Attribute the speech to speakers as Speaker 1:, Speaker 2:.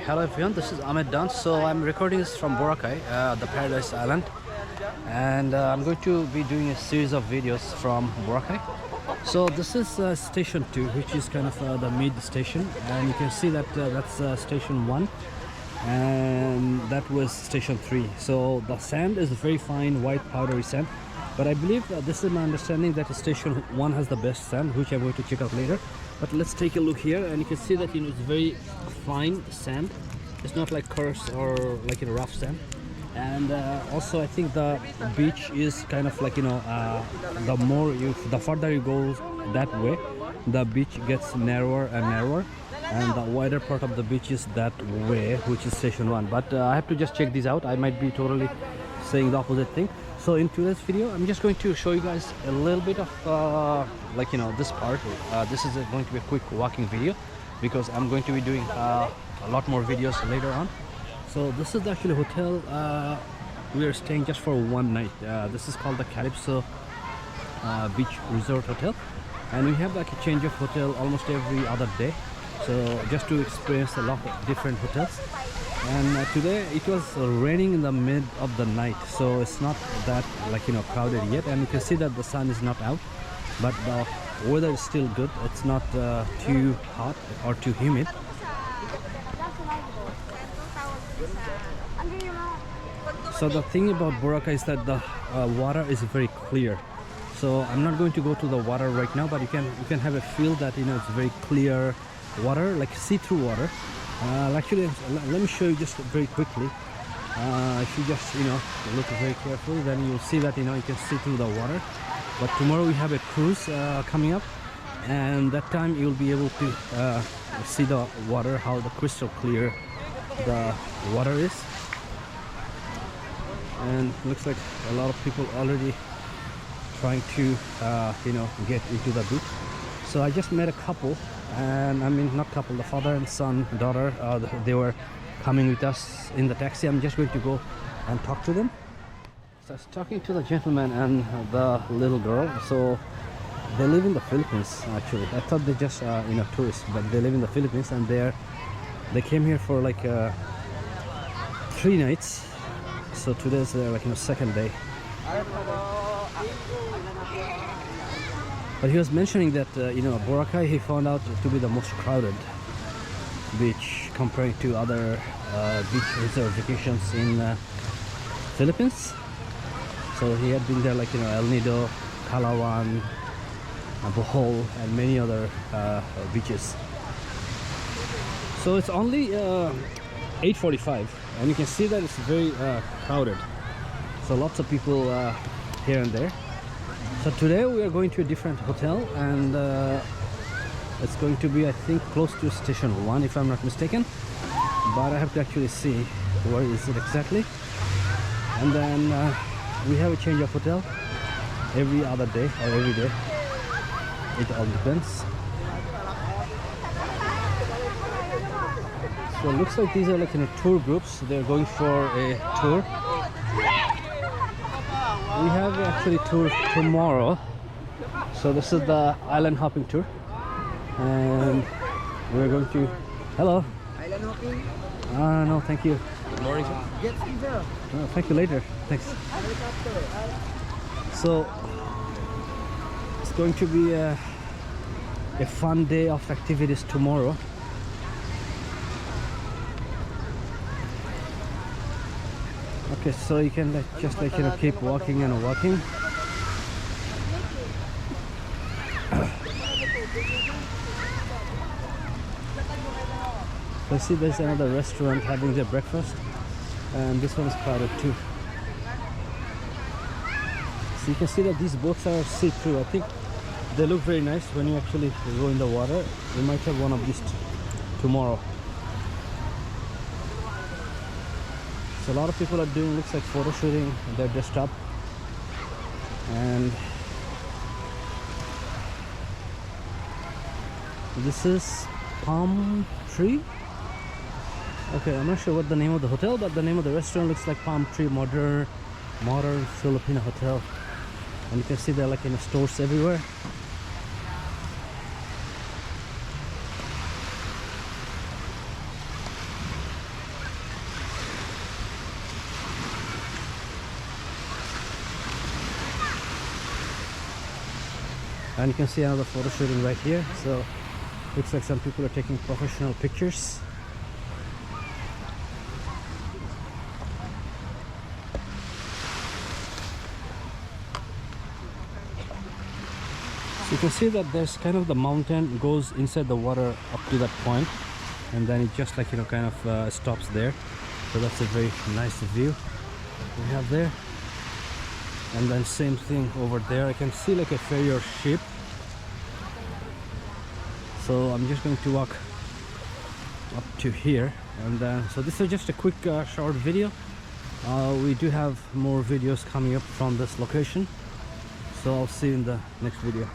Speaker 1: hello everyone, this is Ahmed Dawn. So I'm recording this from Boracay, the Paradise Island, and I'm going to be doing a series of videos from Boracay. So this is station 2, which is kind of the mid station, and you can see that that's station 1, and that was station 3. So the sand is very fine white powdery sand, but I believe this is my understanding that station 1 has the best sand, which I'm going to check out later. But let's take a look here, and you can see that it's very fine sand. It's not like coarse or like rough sand. And also I think the beach is kind of like the further you go that way, the beach gets narrower and narrower, and the wider part of the beach is that way, which is station 1. But I have to just check this out. I might be totally saying the opposite thing. So in today's video, I'm just going to show you guys a little bit of this part. This is going to be a quick walking video because I'm going to be doing a lot more videos later on. So this is actually a hotel we are staying just for one night. This is called the Calypso Beach Resort Hotel, and we have like a change of hotel almost every other day, so just to experience a lot of different hotels. And today it was raining in the mid of the night, so it's not that crowded yet, and you can see that the sun is not out, but the weather is still good. It's not too hot or too humid. So the thing about Boracay is that the water is very clear. So I'm not going to go to the water right now, but you can have a feel that it's very clear water, like see-through water. Actually, let me show you just very quickly. If you just look very carefully, then you'll see that you can see through the water. But tomorrow we have a cruise coming up, and that time you'll be able to see the water, how the crystal clear the water is. And looks like a lot of people already trying to get into the beach. So I just met a couple, and I mean not couple, the father and son, daughter, they were coming with us in the taxi. I'm just going to go and talk to them. So I was talking to the gentleman and the little girl. So they live in the Philippines actually. I thought they just tourists, but they live in the Philippines, and they came here for like 3 nights. So today's their second day. But he was mentioning that Boracay he found out to be the most crowded beach comparing to other beach resort vacations in Philippines. So he had been there El Nido, Palawan, Bohol, and many other beaches. So it's only 8:45, and you can see that it's very crowded. So lots of people here and there. So today we are going to a different hotel, and it's going to be, I think, close to station 1 if I'm not mistaken, but I have to actually see where is it exactly. And then we have a change of hotel every other day or every day. It all depends. So it looks like these are tour groups. They're going for a tour. We have actually tour tomorrow. So this is the island hopping tour, and we're going to... Hello. Island hopping? No, thank you.
Speaker 2: Good morning, sir.
Speaker 1: Jet ski, sir. No, thank you later. Thanks. So it's going to be a fun day of activities tomorrow. Okay, so you can just keep walking and walking. I see there's another restaurant having their breakfast, and this one is crowded too. So you can see that these boats are see-through. I think they look very nice when you actually go in the water. We might have one of these tomorrow. So a lot of people are doing, looks like, photo shooting. They're dressed up, and this is Palm Tree. Okay, I'm not sure what the name of the hotel, but the name of the restaurant looks like Palm Tree Modern Filipino Hotel. And you can see there stores everywhere. And you can see another photo shooting right here. So looks like some people are taking professional pictures. So you can see that there's kind of the mountain goes inside the water up to that point, and then it just like, you know, kind of stops there. So that's a very nice view we have there. And then same thing over there, I can see like a ferry or ship. So I'm just going to walk up to here, and so this is just a quick short video. We do have more videos coming up from this location, so I'll see you in the next video.